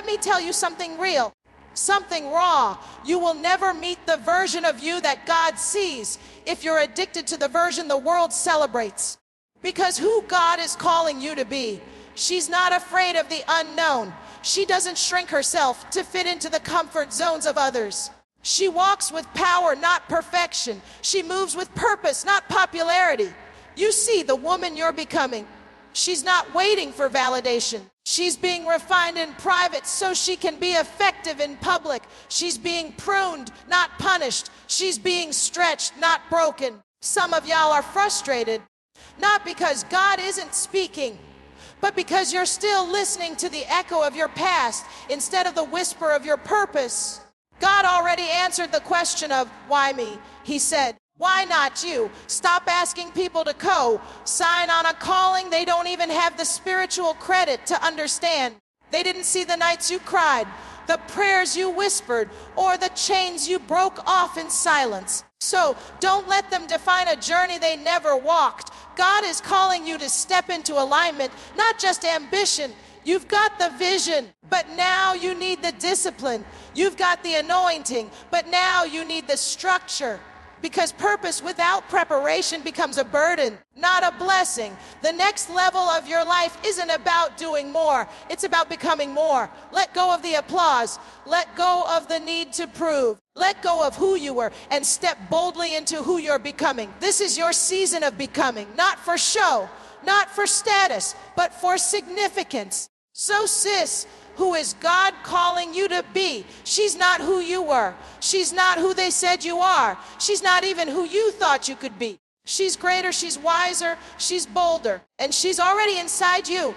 let me tell you something real, something raw. You will never meet the version of you that God sees if you're addicted to the version the world celebrates. Because who God is calling you to be, she's not afraid of the unknown. She doesn't shrink herself to fit into the comfort zones of others. She walks with power, not perfection. She moves with purpose, not popularity. You see the woman you're becoming. She's not waiting for validation. She's being refined in private so she can be effective in public. She's being pruned, not punished. She's being stretched, not broken. Some of y'all are frustrated, not because God isn't speaking, but because you're still listening to the echo of your past instead of the whisper of your purpose. God already answered the question of, why me? He said, why not you? Stop asking people to sign on a calling they don't even have the spiritual credit to understand. They didn't see the nights you cried, the prayers you whispered, or the chains you broke off in silence. So don't let them define a journey they never walked. God is calling you to step into alignment, not just ambition. You've got the vision, but now you need the discipline. You've got the anointing, but now you need the structure. Because purpose without preparation becomes a burden, not a blessing. The next level of your life isn't about doing more. It's about becoming more. Let go of the applause. Let go of the need to prove. Let go of who you were and step boldly into who you're becoming. This is your season of becoming, not for show, not for status, but for significance. So sis, who is God calling you to be? She's not who you were. She's not who they said you are. She's not even who you thought you could be. She's greater, she's wiser, she's bolder, and she's already inside you,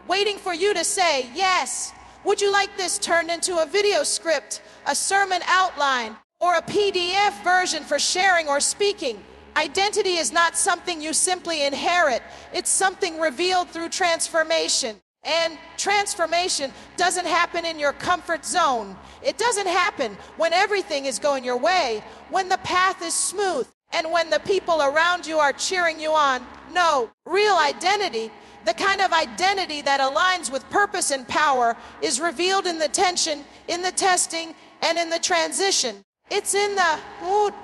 waiting for you to say, yes. Would you like this turned into a video script, a sermon outline, or a PDF version for sharing or speaking? Identity is not something you simply inherit. It's something revealed through transformation. And transformation doesn't happen in your comfort zone. It doesn't happen when everything is going your way, when the path is smooth, and when the people around you are cheering you on. No, real identity, the kind of identity that aligns with purpose and power, is revealed in the tension, in the testing, and in the transition. It's in the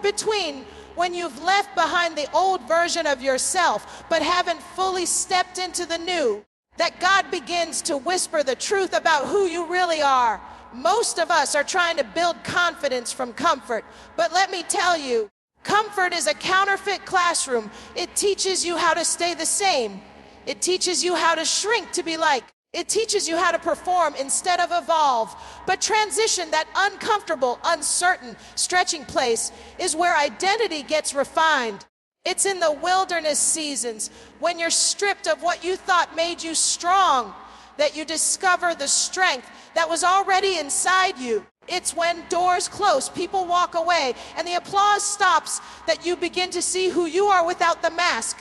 between, when you've left behind the old version of yourself, but haven't fully stepped into the new, that God begins to whisper the truth about who you really are. Most of us are trying to build confidence from comfort, but let me tell you, comfort is a counterfeit classroom. It teaches you how to stay the same. It teaches you how to shrink to be like. It teaches you how to perform instead of evolve. But transition, that uncomfortable, uncertain, stretching place, is where identity gets refined. It's in the wilderness seasons, when you're stripped of what you thought made you strong, that you discover the strength that was already inside you. It's when doors close, people walk away, and the applause stops, that you begin to see who you are without the mask.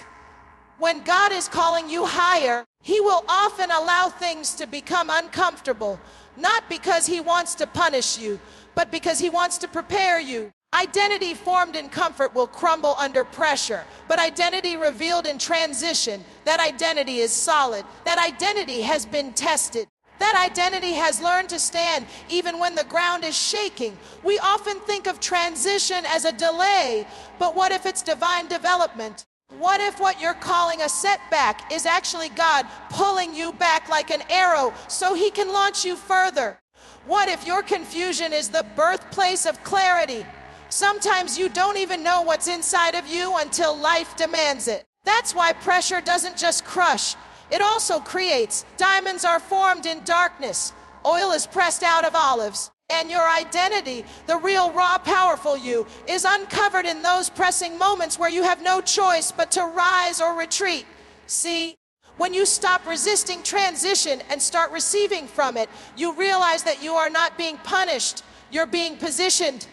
When God is calling you higher, He will often allow things to become uncomfortable, not because He wants to punish you, but because He wants to prepare you. Identity formed in comfort will crumble under pressure, but identity revealed in transition, that identity is solid. That identity has been tested. That identity has learned to stand even when the ground is shaking. We often think of transition as a delay, but what if it's divine development? What if what you're calling a setback is actually God pulling you back like an arrow so He can launch you further? What if your confusion is the birthplace of clarity? Sometimes you don't even know what's inside of you until life demands it. That's why pressure doesn't just crush, it also creates. Diamonds are formed in darkness. Oil is pressed out of olives. And your identity, the real, raw, powerful you, is uncovered in those pressing moments where you have no choice but to rise or retreat. See, when you stop resisting transition and start receiving from it, you realize that you are not being punished, you're being positioned.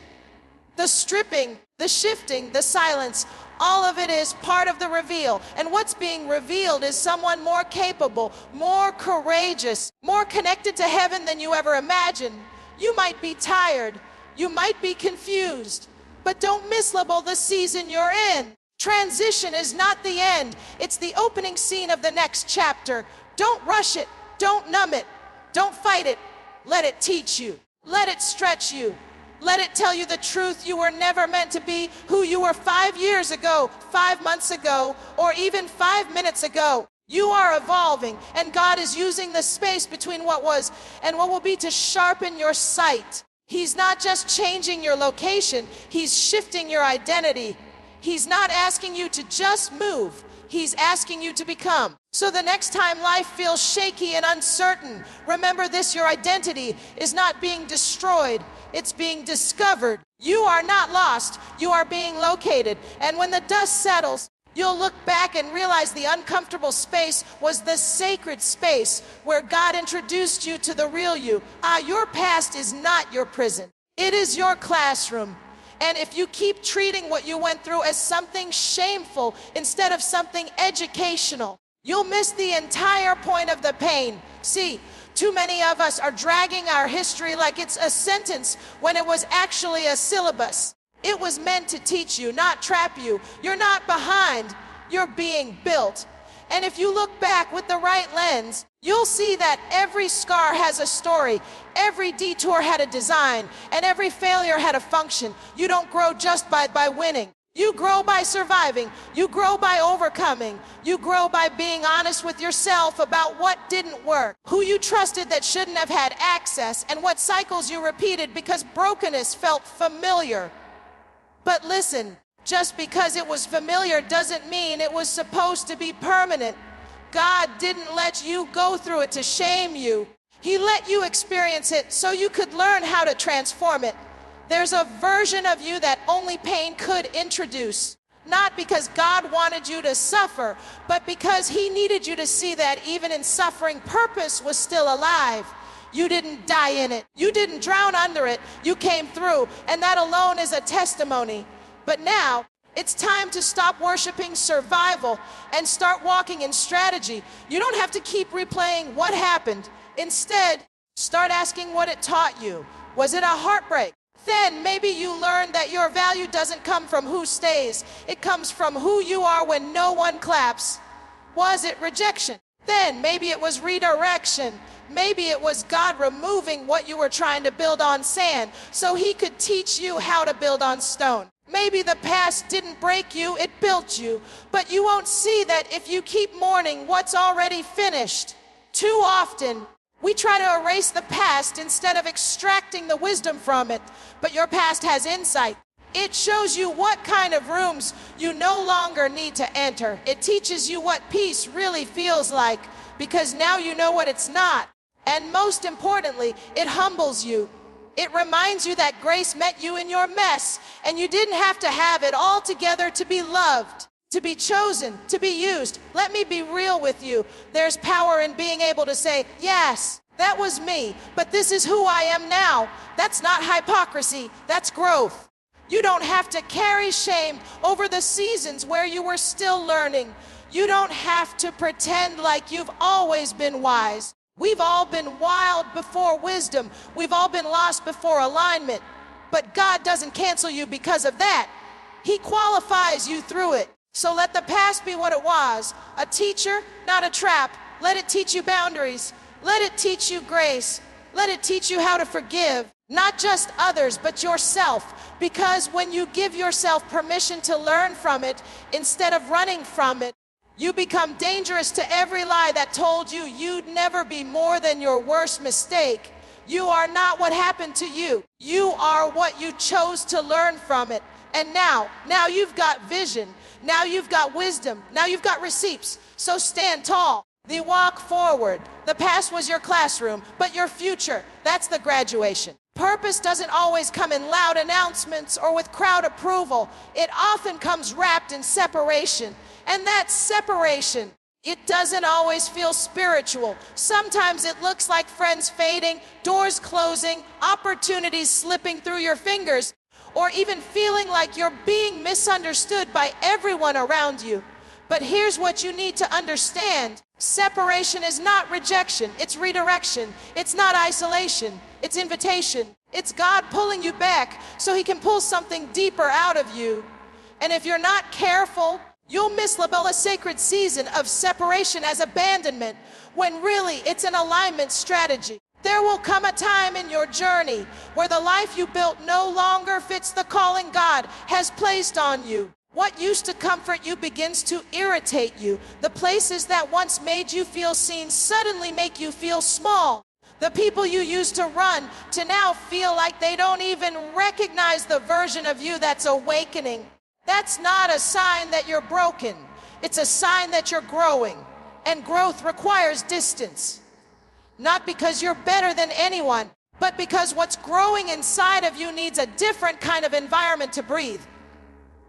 The stripping, the shifting, the silence, all of it is part of the reveal. And what's being revealed is someone more capable, more courageous, more connected to heaven than you ever imagined. You might be tired, you might be confused, but don't mislabel the season you're in. Transition is not the end, it's the opening scene of the next chapter. Don't rush it, don't numb it, don't fight it. Let it teach you. Let it stretch you. Let it tell you the truth. You were never meant to be who you were 5 years ago, 5 months ago, or even 5 minutes ago. You are evolving, and God is using the space between what was and what will be to sharpen your sight. He's not just changing your location, He's shifting your identity. He's not asking you to just move, He's asking you to become. So the next time life feels shaky and uncertain, remember this: your identity is not being destroyed, it's being discovered. You are not lost, you are being located. And when the dust settles, you'll look back and realize the uncomfortable space was the sacred space where God introduced you to the real you. Your past is not your prison. It is your classroom. And if you keep treating what you went through as something shameful instead of something educational, you'll miss the entire point of the pain. See, too many of us are dragging our history like it's a sentence when it was actually a syllabus. It was meant to teach you, not trap you. You're not behind, you're being built. And if you look back with the right lens, you'll see that every scar has a story, every detour had a design, and every failure had a function. You don't grow just by winning. You grow by surviving. You grow by overcoming. You grow by being honest with yourself about what didn't work, who you trusted that shouldn't have had access, and what cycles you repeated because brokenness felt familiar. But listen, just because it was familiar doesn't mean it was supposed to be permanent. God didn't let you go through it to shame you. He let you experience it so you could learn how to transform it. There's a version of you that only pain could introduce. Not because God wanted you to suffer, but because He needed you to see that even in suffering, purpose was still alive. You didn't die in it. You didn't drown under it. You came through, and that alone is a testimony. But now, it's time to stop worshiping survival and start walking in strategy. You don't have to keep replaying what happened. Instead, start asking what it taught you. Was it a heartbreak? Then maybe you learned that your value doesn't come from who stays. It comes from who you are when no one claps. Was it rejection? Then maybe it was redirection. Maybe it was God removing what you were trying to build on sand so He could teach you how to build on stone. Maybe the past didn't break you, it built you. But you won't see that if you keep mourning what's already finished. Too often, we try to erase the past instead of extracting the wisdom from it. But your past has insight. It shows you what kind of rooms you no longer need to enter. It teaches you what peace really feels like, because now you know what it's not. And most importantly, it humbles you. It reminds you that grace met you in your mess, and you didn't have to have it all together to be loved, to be chosen, to be used. Let me be real with you. There's power in being able to say, yes, that was me, but this is who I am now. That's not hypocrisy, that's growth. You don't have to carry shame over the seasons where you were still learning. You don't have to pretend like you've always been wise. We've all been wild before wisdom. We've all been lost before alignment. But God doesn't cancel you because of that. He qualifies you through it. So let the past be what it was, a teacher, not a trap. Let it teach you boundaries. Let it teach you grace. Let it teach you how to forgive, not just others, but yourself. Because when you give yourself permission to learn from it instead of running from it, you become dangerous to every lie that told you you'd never be more than your worst mistake. You are not what happened to you. You are what you chose to learn from it. And now you've got vision. Now you've got wisdom. Now you've got receipts. So stand tall. The walk forward. The past was your classroom, but your future, that's the graduation. Purpose doesn't always come in loud announcements or with crowd approval. It often comes wrapped in separation. And that separation, it doesn't always feel spiritual. Sometimes it looks like friends fading, doors closing, opportunities slipping through your fingers, or even feeling like you're being misunderstood by everyone around you. But here's what you need to understand. Separation is not rejection, it's redirection. It's not isolation, it's invitation. It's God pulling you back so He can pull something deeper out of you. And if you're not careful, you'll mislabel a sacred season of separation as abandonment, when really it's an alignment strategy. There will come a time in your journey where the life you built no longer fits the calling God has placed on you. What used to comfort you begins to irritate you. The places that once made you feel seen suddenly make you feel small. The people you used to run to now feel like they don't even recognize the version of you that's awakening. That's not a sign that you're broken. It's a sign that you're growing. And growth requires distance. Not because you're better than anyone, but because what's growing inside of you needs a different kind of environment to breathe.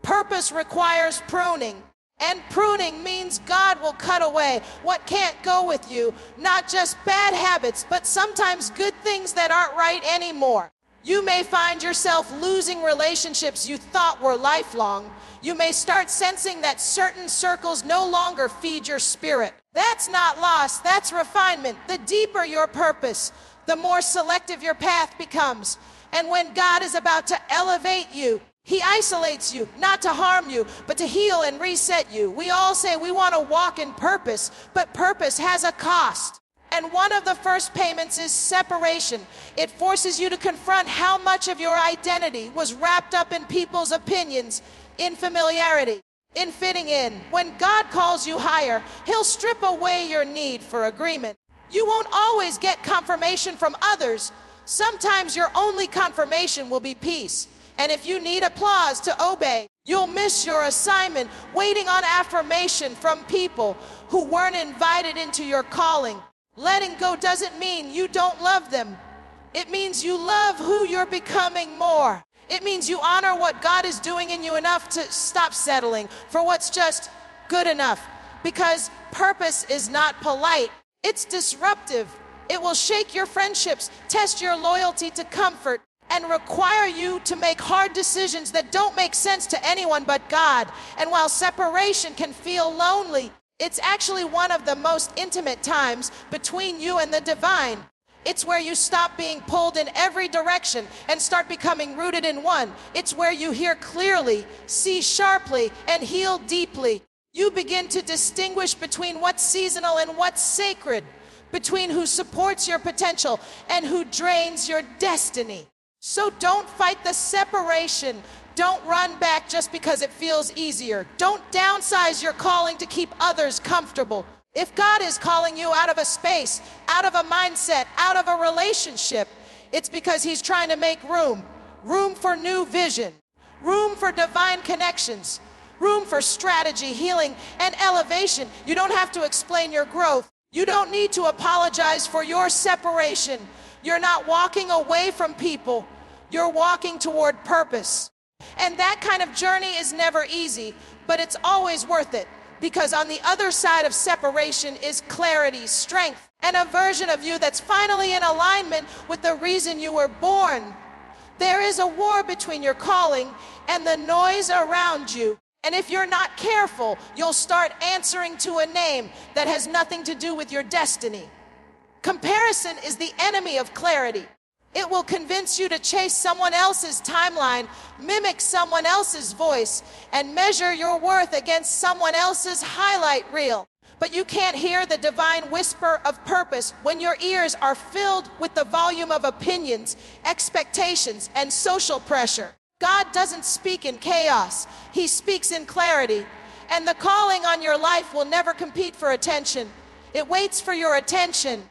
Purpose requires pruning. And pruning means God will cut away what can't go with you, not just bad habits, but sometimes good things that aren't right anymore. You may find yourself losing relationships you thought were lifelong. You may start sensing that certain circles no longer feed your spirit. That's not loss, that's refinement. The deeper your purpose, the more selective your path becomes. And when God is about to elevate you, He isolates you, not to harm you, but to heal and reset you. We all say we want to walk in purpose, but purpose has a cost. And one of the first payments is separation. It forces you to confront how much of your identity was wrapped up in people's opinions, in familiarity, in fitting in. When God calls you higher, He'll strip away your need for agreement. You won't always get confirmation from others. Sometimes your only confirmation will be peace. And if you need applause to obey, you'll miss your assignment waiting on affirmation from people who weren't invited into your calling. Letting go doesn't mean you don't love them. It means you love who you're becoming more. It means you honor what God is doing in you enough to stop settling for what's just good enough. Because purpose is not polite, it's disruptive. It will shake your friendships, test your loyalty to comfort, and require you to make hard decisions that don't make sense to anyone but God. And while separation can feel lonely, it's actually one of the most intimate times between you and the divine. It's where you stop being pulled in every direction and start becoming rooted in one. It's where you hear clearly, see sharply, and heal deeply. You begin to distinguish between what's seasonal and what's sacred, between who supports your potential and who drains your destiny. So don't fight the separation. Don't run back just because it feels easier. Don't downsize your calling to keep others comfortable. If God is calling you out of a space, out of a mindset, out of a relationship, it's because He's trying to make room. Room for new vision. Room for divine connections. Room for strategy, healing, and elevation. You don't have to explain your growth. You don't need to apologize for your separation. You're not walking away from people. You're walking toward purpose. And that kind of journey is never easy, but it's always worth it. Because on the other side of separation is clarity, strength, and a version of you that's finally in alignment with the reason you were born. There is a war between your calling and the noise around you. And if you're not careful, you'll start answering to a name that has nothing to do with your destiny. Comparison is the enemy of clarity. It will convince you to chase someone else's timeline, mimic someone else's voice, and measure your worth against someone else's highlight reel. But you can't hear the divine whisper of purpose when your ears are filled with the volume of opinions, expectations, and social pressure. God doesn't speak in chaos. He speaks in clarity. And the calling on your life will never compete for attention. It waits for your attention.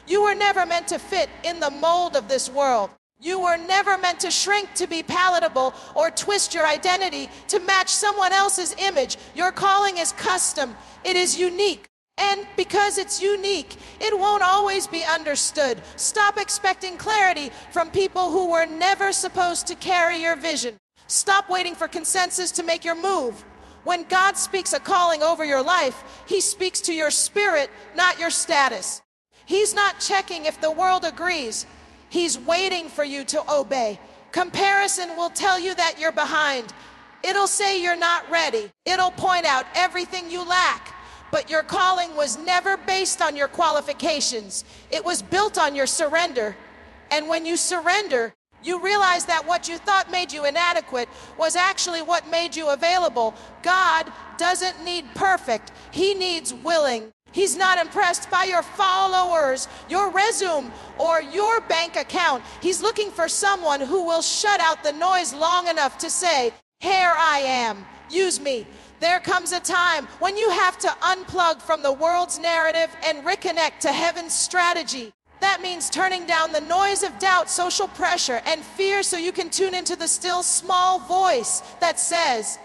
You were never meant to fit in the mold of this world. You were never meant to shrink to be palatable or twist your identity to match someone else's image. Your calling is custom. It is unique. And because it's unique, it won't always be understood. Stop expecting clarity from people who were never supposed to carry your vision. Stop waiting for consensus to make your move. When God speaks a calling over your life, He speaks to your spirit, not your status. He's not checking if the world agrees. He's waiting for you to obey. Comparison will tell you that you're behind. It'll say you're not ready. It'll point out everything you lack. But your calling was never based on your qualifications. It was built on your surrender. And when you surrender, you realize that what you thought made you inadequate was actually what made you available. God doesn't need perfect. He needs willing. He's not impressed by your followers, your resume, or your bank account. He's looking for someone who will shut out the noise long enough to say, "Here I am, use me." There comes a time when you have to unplug from the world's narrative and reconnect to heaven's strategy. That means turning down the noise of doubt, social pressure, and fear so you can tune into the still small voice that says,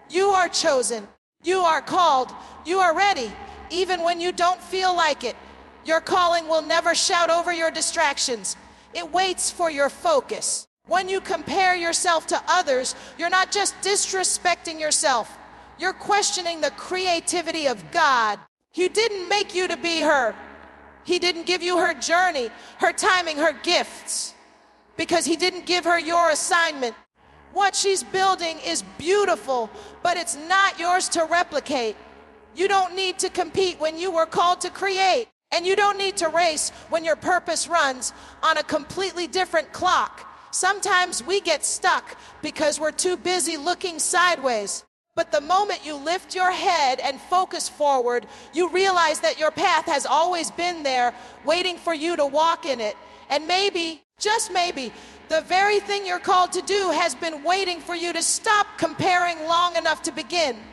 "You are chosen, you are called, you are ready." Even when you don't feel like it, your calling will never shout over your distractions. It waits for your focus. When you compare yourself to others, you're not just disrespecting yourself. You're questioning the creativity of God. He didn't make you to be her. He didn't give you her journey, her timing, her gifts, because he didn't give her your assignment. What she's building is beautiful, but it's not yours to replicate. You don't need to compete when you were called to create, and you don't need to race when your purpose runs on a completely different clock. Sometimes we get stuck because we're too busy looking sideways. But the moment you lift your head and focus forward, you realize that your path has always been there, waiting for you to walk in it. And maybe, just maybe, the very thing you're called to do has been waiting for you to stop comparing long enough to begin.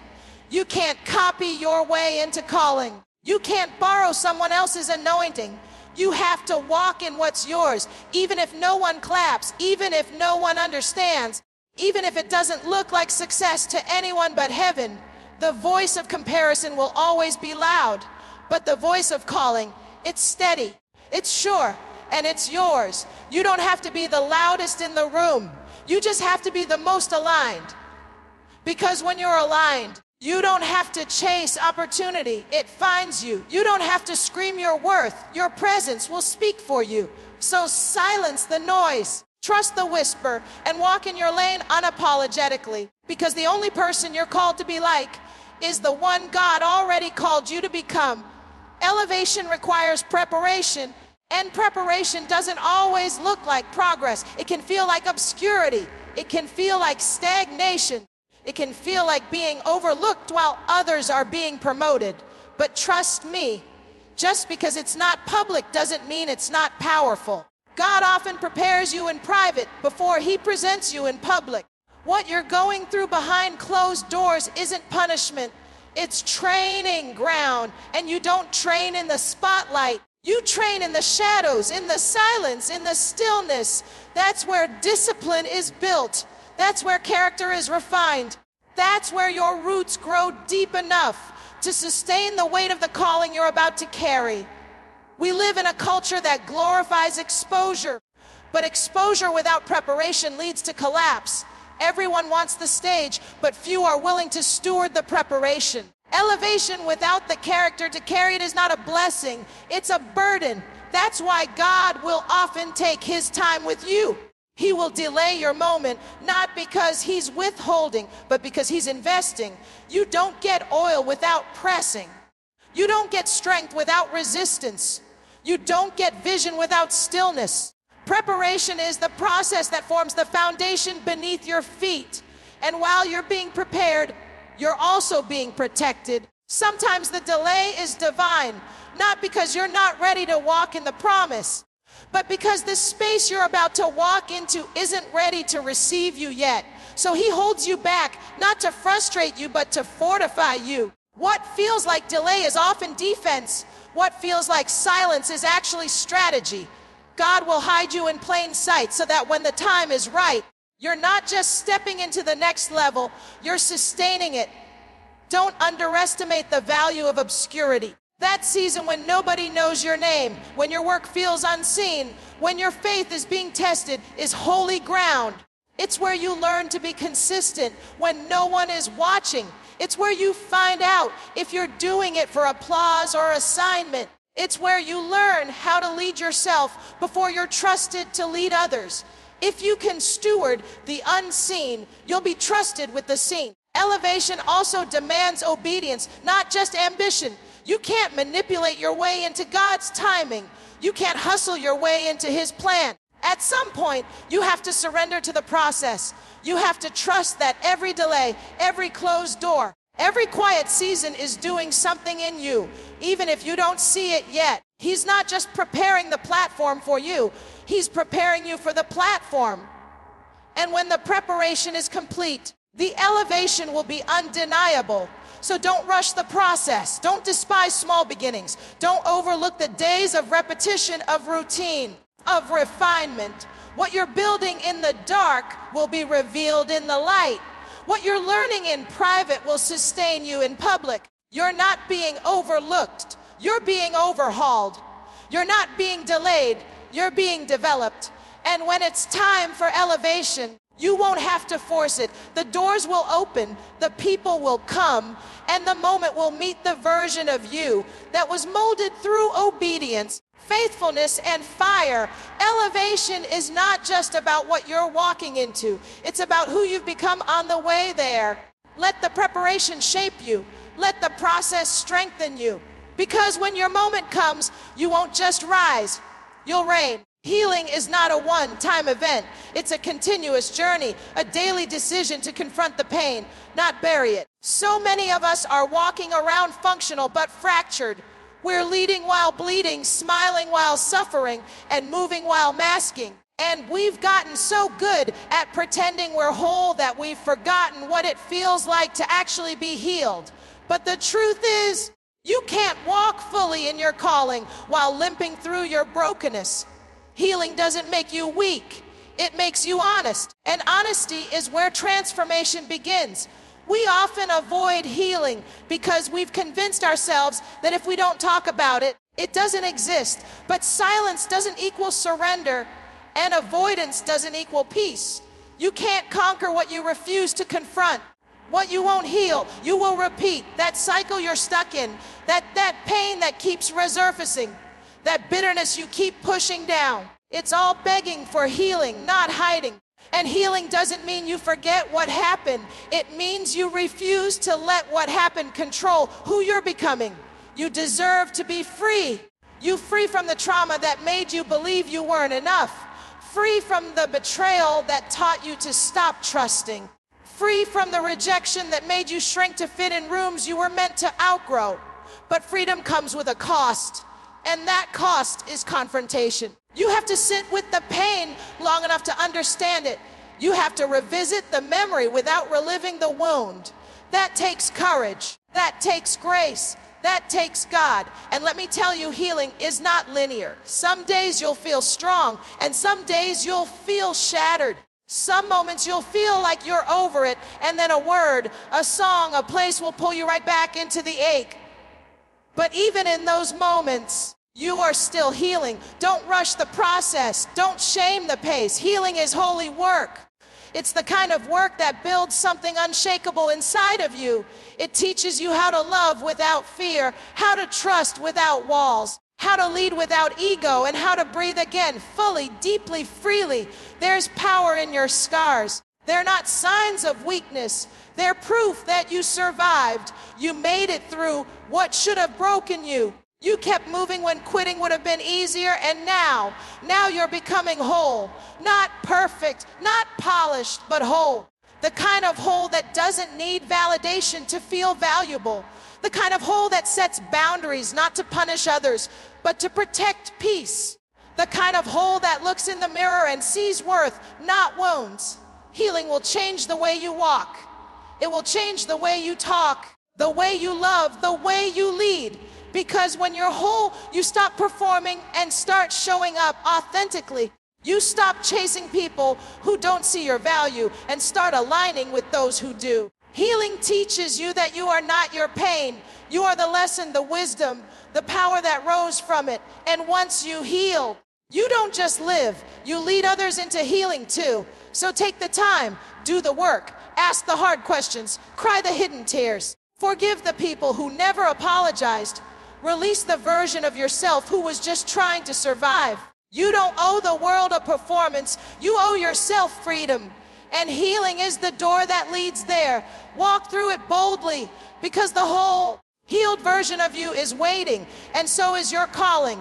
You can't copy your way into calling. You can't borrow someone else's anointing. You have to walk in what's yours, even if no one claps, even if no one understands, even if it doesn't look like success to anyone but heaven. The voice of comparison will always be loud, but the voice of calling, it's steady, it's sure, and it's yours. You don't have to be the loudest in the room. You just have to be the most aligned. Because when you're aligned, you don't have to chase opportunity. It finds you. You don't have to scream your worth. Your presence will speak for you. So silence the noise. Trust the whisper and walk in your lane unapologetically. Because the only person you're called to be like is the one God already called you to become. Elevation requires preparation, and preparation doesn't always look like progress. It can feel like obscurity. It can feel like stagnation. It can feel like being overlooked while others are being promoted. But trust me, just because it's not public doesn't mean it's not powerful. God often prepares you in private before he presents you in public. What you're going through behind closed doors isn't punishment. It's training ground, and you don't train in the spotlight. You train in the shadows, in the silence, in the stillness. That's where discipline is built. That's where character is refined. That's where your roots grow deep enough to sustain the weight of the calling you're about to carry. We live in a culture that glorifies exposure, but exposure without preparation leads to collapse. Everyone wants the stage, but few are willing to steward the preparation. Elevation without the character to carry it is not a blessing, it's a burden. That's why God will often take his time with you. He will delay your moment, not because he's withholding, but because he's investing. You don't get oil without pressing. You don't get strength without resistance. You don't get vision without stillness. Preparation is the process that forms the foundation beneath your feet. And while you're being prepared, you're also being protected. Sometimes the delay is divine, not because you're not ready to walk in the promise, but because the space you're about to walk into isn't ready to receive you yet. So he holds you back, not to frustrate you, but to fortify you. What feels like delay is often defense. What feels like silence is actually strategy. God will hide you in plain sight so that when the time is right, you're not just stepping into the next level, you're sustaining it. Don't underestimate the value of obscurity. That season when nobody knows your name, when your work feels unseen, when your faith is being tested, is holy ground. It's where you learn to be consistent when no one is watching. It's where you find out if you're doing it for applause or assignment. It's where you learn how to lead yourself before you're trusted to lead others. If you can steward the unseen, you'll be trusted with the seen. Elevation also demands obedience, not just ambition. You can't manipulate your way into God's timing. You can't hustle your way into his plan. At some point, you have to surrender to the process. You have to trust that every delay, every closed door, Every quiet season is doing something in you, even if you don't see it yet. He's not just preparing the platform for you, he's preparing you for the platform. And when the preparation is complete, the elevation will be undeniable. So don't rush the process. Don't despise small beginnings. Don't overlook the days of repetition, of routine, of refinement. What you're building in the dark will be revealed in the light. What you're learning in private will sustain you in public. You're not being overlooked. You're being overhauled. You're not being delayed. You're being developed. And when it's time for elevation, you won't have to force it. The doors will open, the people will come, and the moment will meet the version of you that was molded through obedience, faithfulness, and fire. Elevation is not just about what you're walking into. It's about who you've become on the way there. Let the preparation shape you. Let the process strengthen you. Because when your moment comes, you won't just rise, you'll reign. Healing is not a one-time event. It's a continuous journey, a daily decision to confront the pain, not bury it. So many of us are walking around functional but fractured. We're leading while bleeding, smiling while suffering, and moving while masking. And we've gotten so good at pretending we're whole that we've forgotten what it feels like to actually be healed. But the truth is, you can't walk fully in your calling while limping through your brokenness. Healing doesn't make you weak, it makes you honest. And honesty is where transformation begins. We often avoid healing because we've convinced ourselves that if we don't talk about it, it doesn't exist. But silence doesn't equal surrender, and avoidance doesn't equal peace. You can't conquer what you refuse to confront. What you won't heal, you will repeat. That cycle you're stuck in, that pain that keeps resurfacing, that bitterness you keep pushing down. It's all begging for healing, not hiding. And healing doesn't mean you forget what happened. It means you refuse to let what happened control who you're becoming. You deserve to be free. You free from the trauma that made you believe you weren't enough. Free from the betrayal that taught you to stop trusting. Free from the rejection that made you shrink to fit in rooms you were meant to outgrow. But freedom comes with a cost. And that cost is confrontation. You have to sit with the pain long enough to understand it. You have to revisit the memory without reliving the wound. That takes courage. That takes grace. That takes God. And let me tell you, healing is not linear. Some days you'll feel strong, and some days you'll feel shattered. Some moments you'll feel like you're over it, and then a word, a song, a place will pull you right back into the ache. But even in those moments, you are still healing. Don't rush the process. Don't shame the pace. Healing is holy work. It's the kind of work that builds something unshakable inside of you. It teaches you how to love without fear, how to trust without walls, how to lead without ego, and how to breathe again, fully, deeply, freely. There's power in your scars. They're not signs of weakness. They're proof that you survived. You made it through what should have broken you. You kept moving when quitting would have been easier, and now you're becoming whole. Not perfect, not polished, but whole. The kind of whole that doesn't need validation to feel valuable. The kind of whole that sets boundaries, not to punish others, but to protect peace. The kind of whole that looks in the mirror and sees worth, not wounds. Healing will change the way you walk. It will change the way you talk, the way you love, the way you lead. Because when you're whole, you stop performing and start showing up authentically. You stop chasing people who don't see your value and start aligning with those who do. Healing teaches you that you are not your pain. You are the lesson, the wisdom, the power that rose from it. And once you heal, you don't just live, you lead others into healing too. So take the time, do the work, ask the hard questions, cry the hidden tears. Forgive the people who never apologized. Release the version of yourself who was just trying to survive. You don't owe the world a performance. You owe yourself freedom. And healing is the door that leads there. Walk through it boldly, because the whole healed version of you is waiting, and so is your calling.